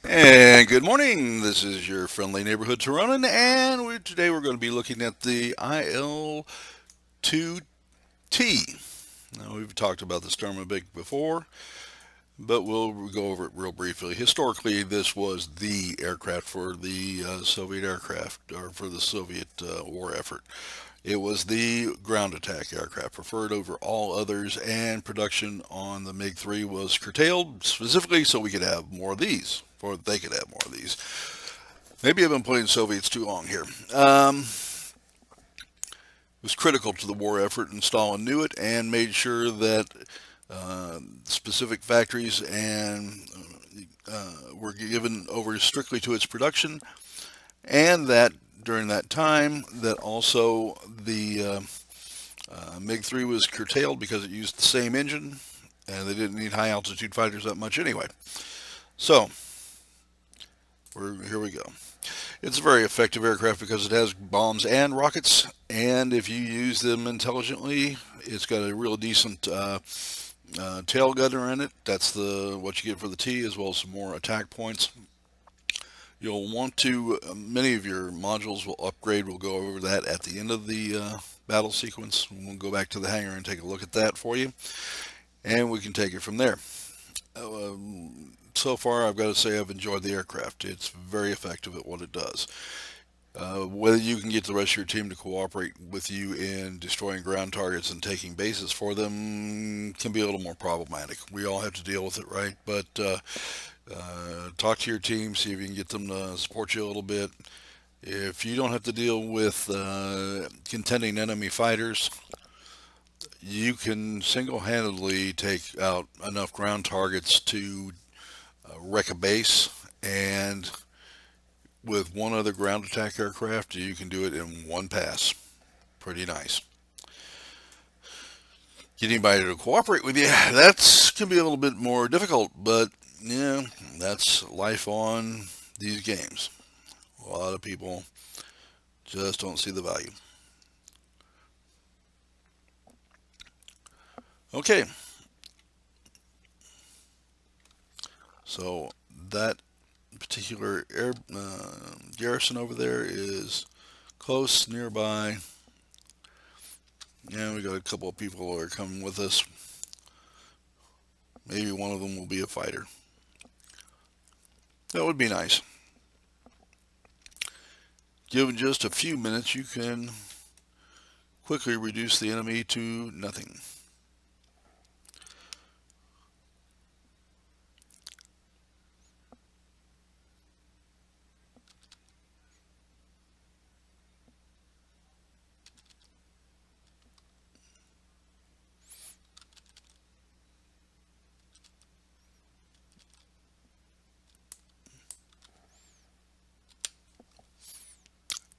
And good morning. This is your friendly neighborhood Tironan, and today we're going to be looking at the IL2T. Now, we've talked about the Sturmovik before, but we'll go over it real briefly. Historically, this was the aircraft for the Soviet aircraft, or for the Soviet war effort. It was the ground attack aircraft, preferred over all others, and production on the MiG-3 was curtailed specifically so we could have more of these, or they could have more of these. Maybe I've been playing Soviets too long here. It was critical to the war effort, and Stalin knew it and made sure that specific factories and were given over strictly to its production, and that during that time that also the MiG-3 was curtailed because it used the same engine, and they didn't need high altitude fighters that much anyway. So here we go. It's a very effective aircraft because it has bombs and rockets, and if you use them intelligently, it's got a real decent tail gunner in it. That's the what you get for the T, as well as some more attack points. You'll want to, many of your modules will upgrade. We'll go over that at the end of the battle sequence. We'll go back to the hangar and take a look at that for you, and we can take it from there. So far, I've got to say I've enjoyed the aircraft. It's very effective at what it does. Whether you can get the rest of your team to cooperate with you in destroying ground targets and taking bases for them can be a little more problematic. We all have to deal with it, right? But talk to your team, see if you can get them to support you a little bit. If you don't have to deal with contending enemy fighters, you can single-handedly take out enough ground targets to wreck a base, and with one other ground attack aircraft, you can do it in one pass. Pretty nice. Get anybody to cooperate with you, that's can be a little bit more difficult, but yeah, that's life on these games. A lot of people just don't see the value. Okay, so that particular garrison over there is close nearby. Yeah, we got a couple of people who are coming with us. Maybe one of them will be a fighter. That would be nice. Given just a few minutes, you can quickly reduce the enemy to nothing.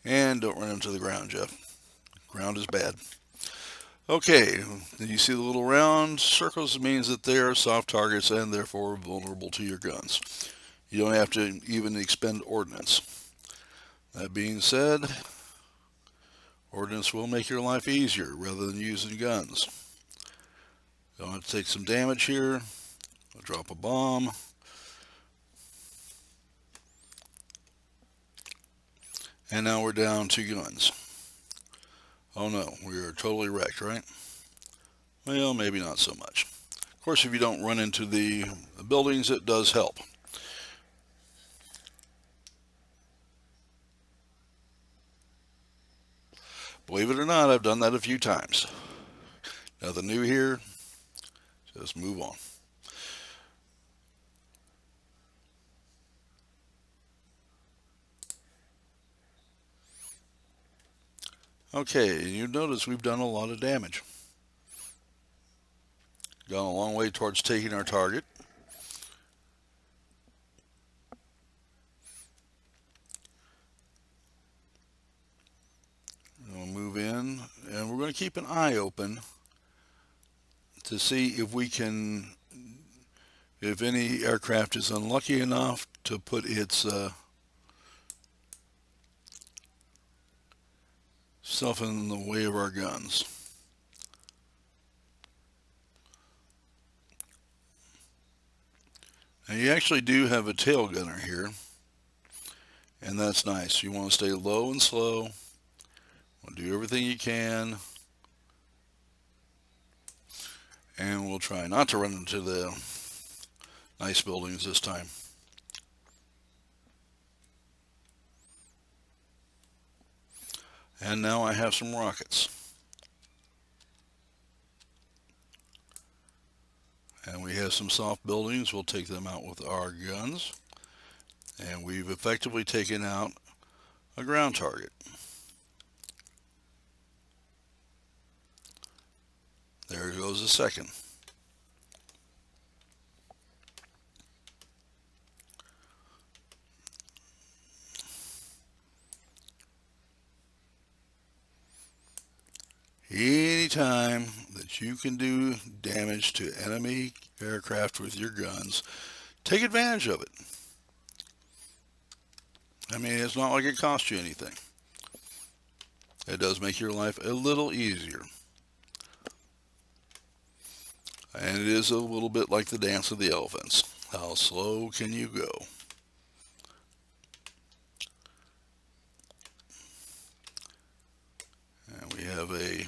And don't run into the ground, Jeff. Ground is bad. Okay, you see the little round circles? It means that they are soft targets and therefore vulnerable to your guns. You don't have to even expend ordnance. That being said, ordnance will make your life easier rather than using guns. Going to take some damage here. I'll drop a bomb. And now we're down 2 guns. Oh no, we are totally wrecked, right? Well, maybe not so much. Of course, if you don't run into the buildings, it does help. Believe it or not, I've done that a few times. Nothing new here. Just move on. Okay, you notice we've done a lot of damage. Gone a long way towards taking our target. We'll move in, and we're going to keep an eye open to see if we can, if any aircraft is unlucky enough to put its self in the way of our guns. Now you actually do have a tail gunner here, and that's nice. You want to stay low and slow. Do everything you can, and we'll try not to run into the nice buildings this time. And now I have some rockets. And we have some soft buildings. We'll take them out with our guns. And we've effectively taken out a ground target. There goes a second. Anytime that you can do damage to enemy aircraft with your guns, take advantage of it. I mean, it's not like it costs you anything. It does make your life a little easier. And it is a little bit like the dance of the elephants. How slow can you go? And we have a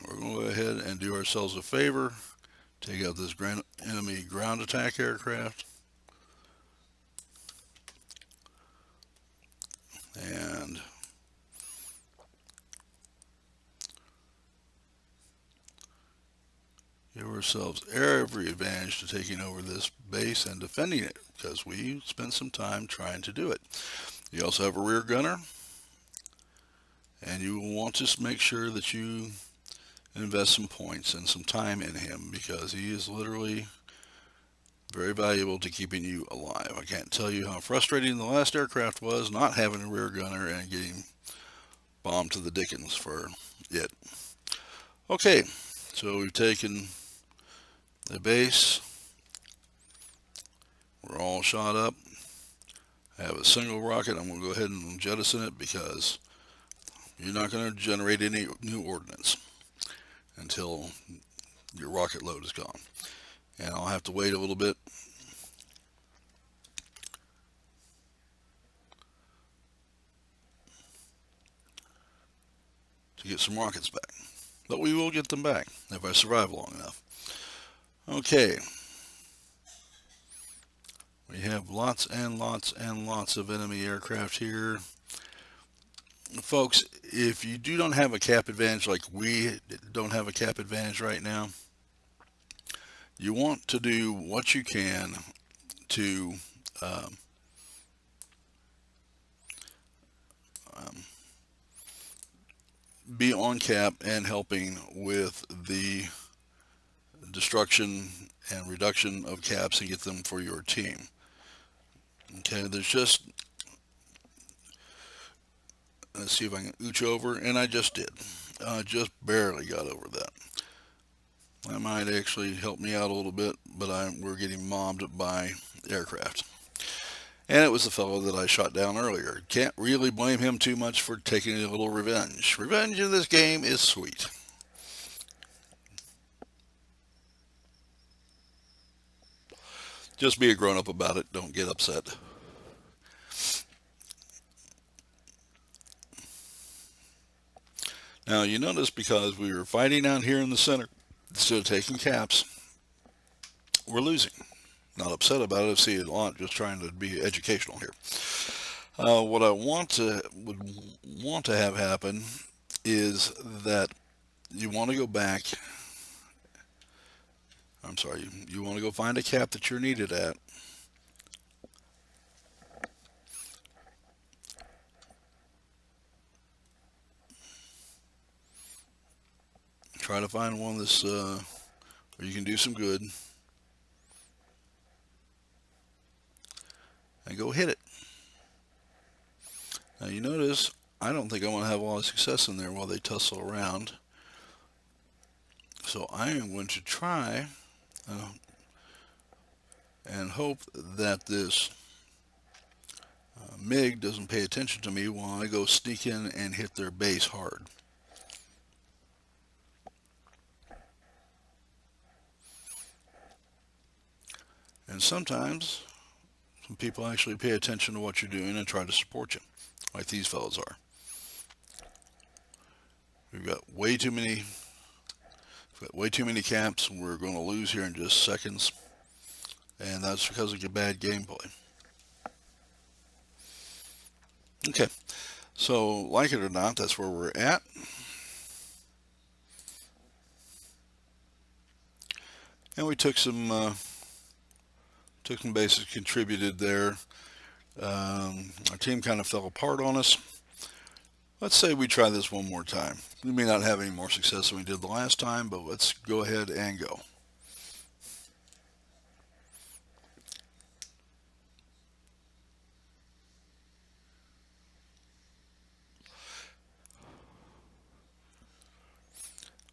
we're going to go ahead and do ourselves a favor. Take out this enemy ground attack aircraft. And give ourselves every advantage to taking over this base and defending it, because we spent some time trying to do it. You also have a rear gunner, and you want to make sure that you invest some points and some time in him, because he is literally very valuable to keeping you alive. I can't tell you how frustrating the last aircraft was not having a rear gunner and getting bombed to the dickens for it. Okay, so we've taken the base. We're all shot up. I have a single rocket. I'm going to go ahead and jettison it, because you're not going to generate any new ordnance until your rocket load is gone. And I'll have to wait a little bit. To get some rockets back. But we will get them back if I survive long enough. Okay. We have lots and lots and lots of enemy aircraft here. Folks, if you do not have a cap advantage like we don't have a cap advantage right now, you want to do what you can to um, um, be on cap and helping with the destruction and reduction of caps and get them for your team. Okay, there's just, let's see if I can ooch over, and I just did. I just barely got over that. That might actually help me out a little bit, but we're getting mobbed by aircraft. And it was the fellow that I shot down earlier. Can't really blame him too much for taking a little revenge. Revenge in this game is sweet. Just be a grown up about it. Don't get upset. Now you notice, because we were fighting out here in the center instead of taking caps, we're losing. Not upset about it. I see it a lot. Just trying to be educational here. What I would want to have happen is that you want to go back. I'm sorry. You want to go find a cap that you're needed at. Try to find one that's where you can do some good, and go hit it. Now you notice I don't think I'm going to have a lot of success in there while they tussle around. So I am going to try and hope that this MiG doesn't pay attention to me while I go sneak in and hit their base hard. And sometimes some people actually pay attention to what you're doing and try to support you, like these fellows are. We've got way too many caps. We're going to lose here in just seconds, and that's because of your bad gameplay. Okay, so like it or not, that's where we're at. And we took some bases, contributed there. Our team kind of fell apart on us. Let's say we try this one more time. We may not have any more success than we did the last time, but let's go ahead and go.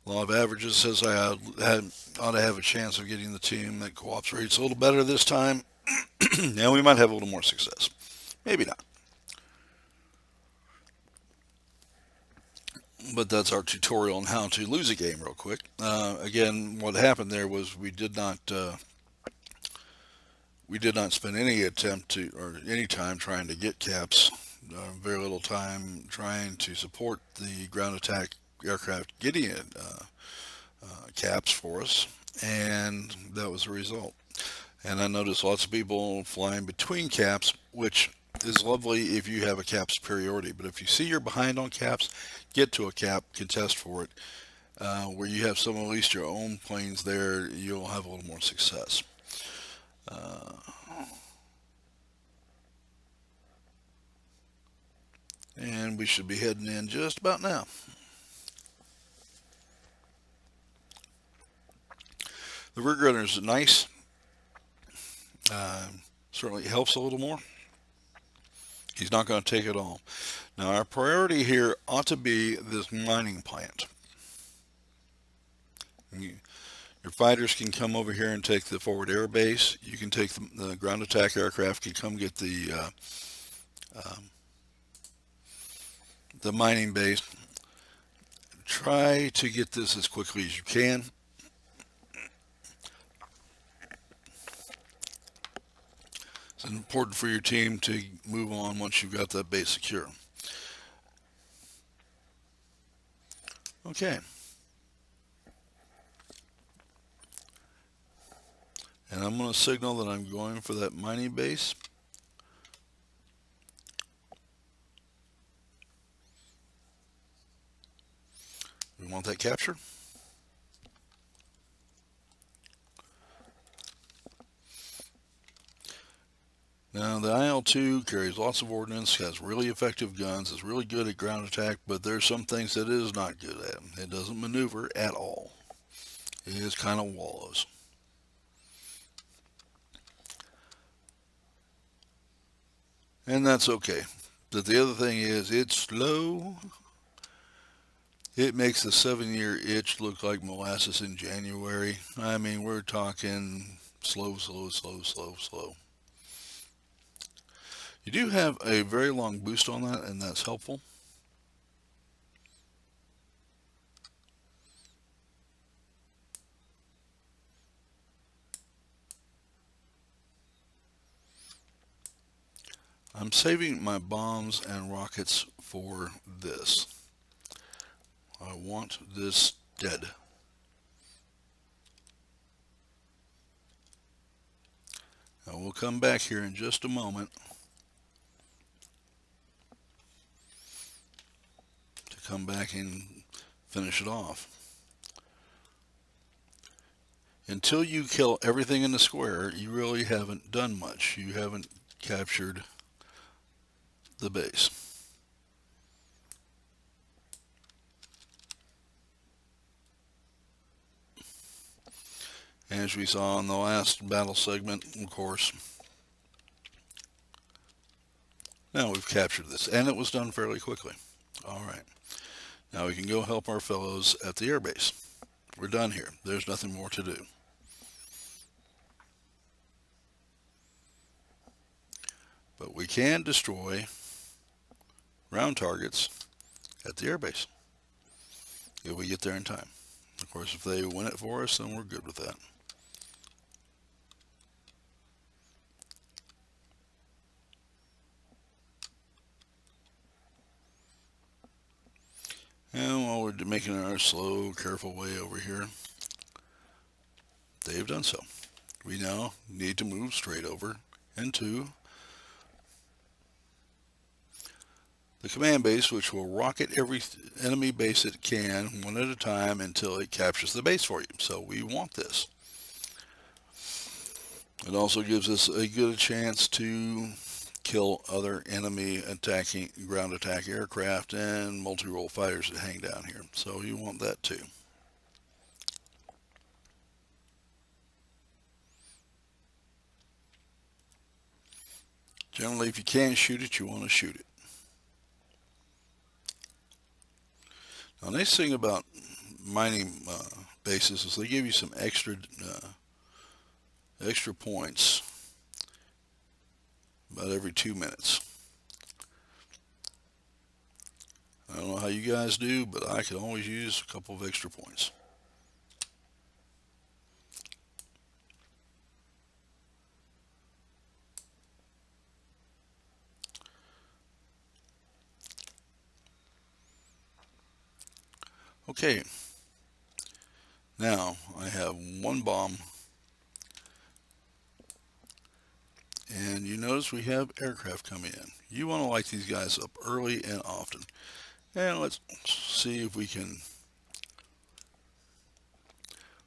Law of averages says I ought to have a chance of getting the team that cooperates a little better this time. Now we might have a little more success. Maybe not. But that's our tutorial on how to lose a game real quick. Again, what happened there was we did not spend any attempt to or any time trying to get caps. Very little time trying to support the ground attack aircraft getting caps for us, and that was the result. And I noticed lots of people flying between caps, which is lovely if you have a cap superiority. But if you see you're behind on caps, get to a cap, contest for it. Where you have some at least your own planes there, you'll have a little more success. And we should be heading in just about now. The rear gunner is nice. Certainly helps a little more. He's not going to take it all. Now our priority here ought to be this mining plant. Your fighters can come over here and take the forward air base. You can take the ground attack aircraft can come get the mining base. Try to get this as quickly as you can. It's important for your team to move on once you've got that base secure. Okay. And I'm going to signal that I'm going for that mining base. We want that capture. Now the IL2 carries lots of ordnance, has really effective guns, is really good at ground attack, but there's some things that it is not good at. It doesn't maneuver at all. It is kind of wallows. And that's okay. But the other thing is it's slow. It makes the 7-year itch look like molasses in January. I mean, we're talking slow, slow, slow, slow, slow. You do have a very long boost on that, and that's helpful. I'm saving my bombs and rockets for this. I want this dead. Now we'll come back here in just a moment to come back and finish it off. Until you kill everything in the square, you really haven't done much. You haven't captured the base. As we saw in the last battle segment, of course. Now we've captured this, and it was done fairly quickly. All right. Now we can go help our fellows at the airbase. We're done here. There's nothing more to do. But we can destroy ground targets at the airbase if we get there in time. Of course, if they win it for us, then we're good with that. And while we're making our slow, careful way over here, they've done so. We now need to move straight over into the command base, which will rocket every enemy base it can, one at a time, until it captures the base for you. So we want this. It also gives us a good chance to kill other enemy attacking ground attack aircraft and multi-role fighters that hang down here. So you want that too. Generally, if you can shoot it, you want to shoot it. Now, the nice thing about mining bases is they give you some extra points about every 2 minutes. I don't know how you guys do, but I could always use a couple of extra points. Okay, now I have one bomb, and you notice we have aircraft coming in. You want to light these guys up early and often. And let's see if we can.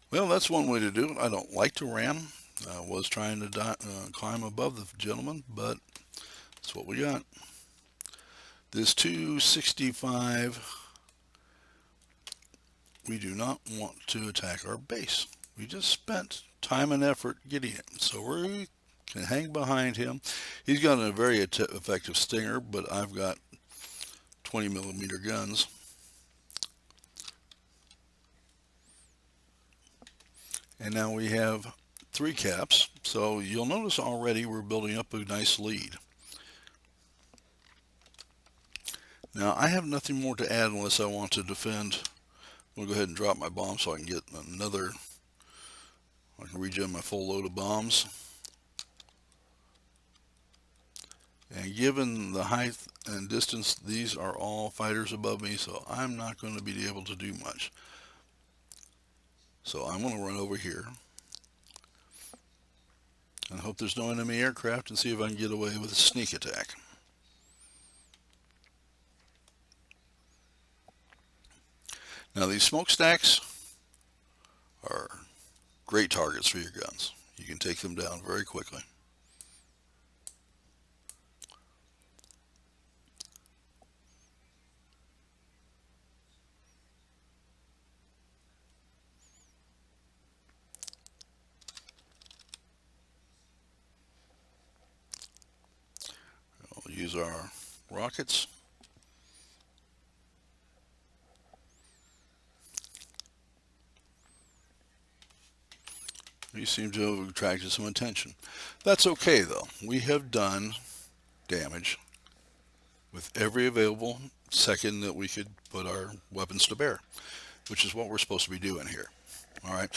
Well, that's one way to do it. I don't like to ram. I was trying to climb above the gentleman, but that's what we got. This 265, we do not want to attack our base. We just spent time and effort getting it. So we can hang behind him. He's got a very effective Stinger, but I've got 20mm guns. And now we have 3 caps. So you'll notice already we're building up a nice lead. Now I have nothing more to add unless I want to defend. I'm going to go ahead and drop my bomb so I can get another. I can regen my full load of bombs. And given the height and distance, these are all fighters above me, so I'm not going to be able to do much. So I'm going to run over here and hope there's no enemy aircraft and see if I can get away with a sneak attack. Now these smokestacks are great targets for your guns. You can take them down very quickly. We'll use our rockets. We seem to have attracted some attention. That's okay though. We have done damage with every available second that we could put our weapons to bear, which is what we're supposed to be doing here. All right.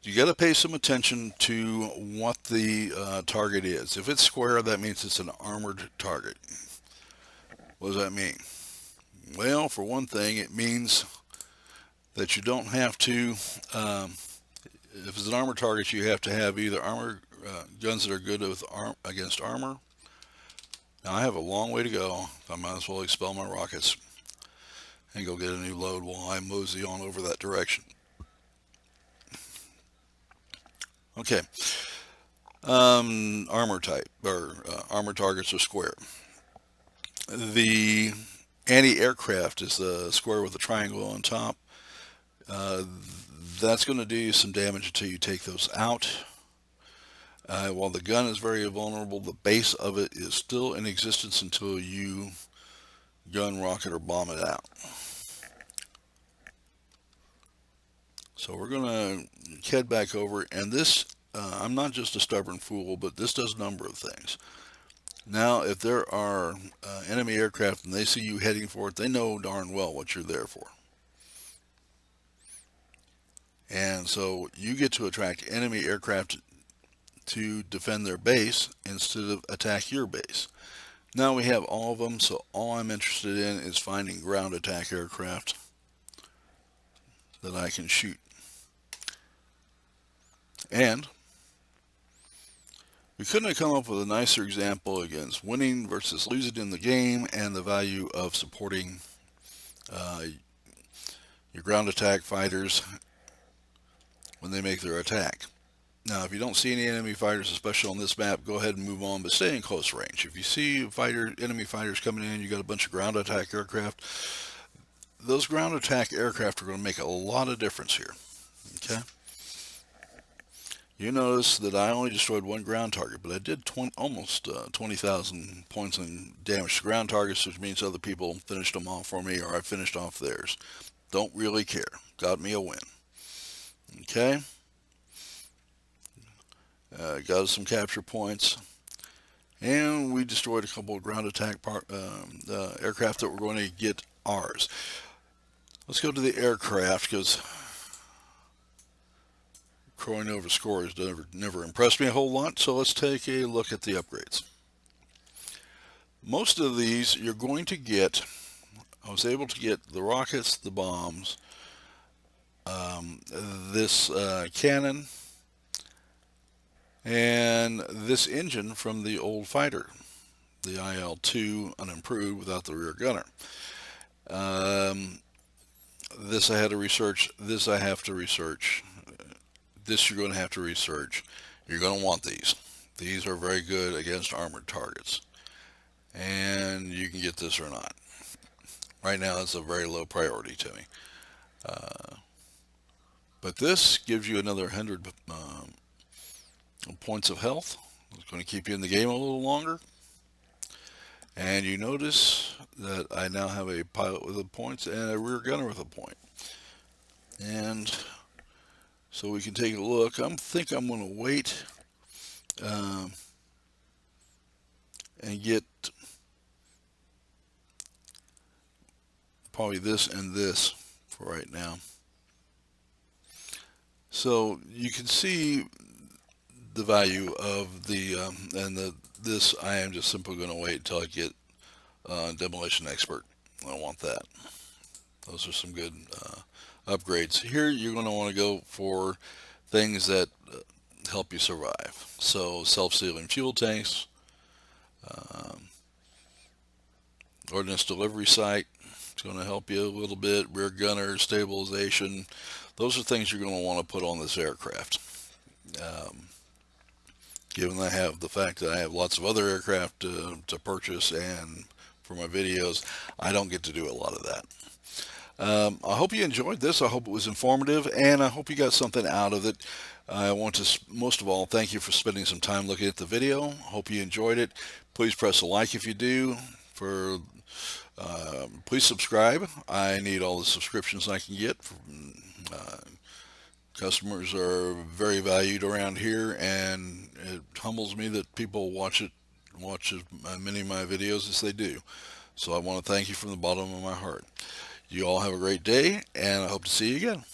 You got to pay some attention to what the target is. If it's square, that means it's an armored target. What does that mean? Well, for one thing, it means that you don't have to, if it's an armored target, you have to have either armor guns that are good with against armor. Now I have a long way to go. I might as well expel my rockets and go get a new load while I mosey on over that direction. Okay, armor type, or armor targets are square. The anti-aircraft is the square with a triangle on top. That's going to do you some damage until you take those out. While the gun is very vulnerable, the base of it is still in existence until you gun, rocket, or bomb it out. So we're going to head back over, and this, I'm not just a stubborn fool, but this does a number of things. Now, if there are enemy aircraft and they see you heading for it, they know darn well what you're there for. And so you get to attract enemy aircraft to defend their base instead of attack your base. Now we have all of them, so all I'm interested in is finding ground attack aircraft that I can shoot. And we couldn't have come up with a nicer example against winning versus losing in the game and the value of supporting uh, your ground attack fighters when they make their attack. Now, if you don't see any enemy fighters, especially on this map, go ahead and move on, but stay in close range. If you see enemy fighters coming in, you got a bunch of ground attack aircraft. Those ground attack aircraft are going to make a lot of difference here. Okay. You notice that I only destroyed one ground target, but I did almost 20,000 points in damage to ground targets, which means other people finished them off for me, or I finished off theirs. Don't really care. Got me a win. Okay. Got us some capture points. And we destroyed a couple of ground attack aircraft that were going to get ours. Let's go to the aircraft, because crowing over scores never impressed me a whole lot. So let's take a look at the upgrades. Most of these you're going to get. I was able to get the rockets, the bombs, this cannon, and this engine from the old fighter, the IL2 unimproved without the rear gunner. This I had to research. This I have to research. This you're going to have to research. You're going to want these. These are very good against armored targets. And you can get this or not. Right now, it's a very low priority to me. But this gives you another 100 points of health. It's going to keep you in the game a little longer. And you notice that I now have a pilot with a point and a rear gunner with a point. And so we can take a look. I think I'm going to wait and get probably this and this for right now. So you can see the value of the this. I am just simply going to wait until I get demolition expert. I want that. Those are some good upgrades. Here you're going to want to go for things that help you survive. So self-sealing fuel tanks, ordnance delivery site. It's going to help you a little bit. Rear gunner, stabilization. Those are things you're going to want to put on this aircraft. Given I have the fact that I have lots of other aircraft to purchase, and for my videos, I don't get to do a lot of that. I hope you enjoyed this. I hope it was informative, and I hope you got something out of it. I want to, most of all, thank you for spending some time looking at the video. Hope you enjoyed it. Please press a like if you do. Please subscribe. I need all the subscriptions I can get. Customers are very valued around here, and it humbles me that people watch as many of my videos as they do. So I want to thank you from the bottom of my heart. You all have a great day, and I hope to see you again.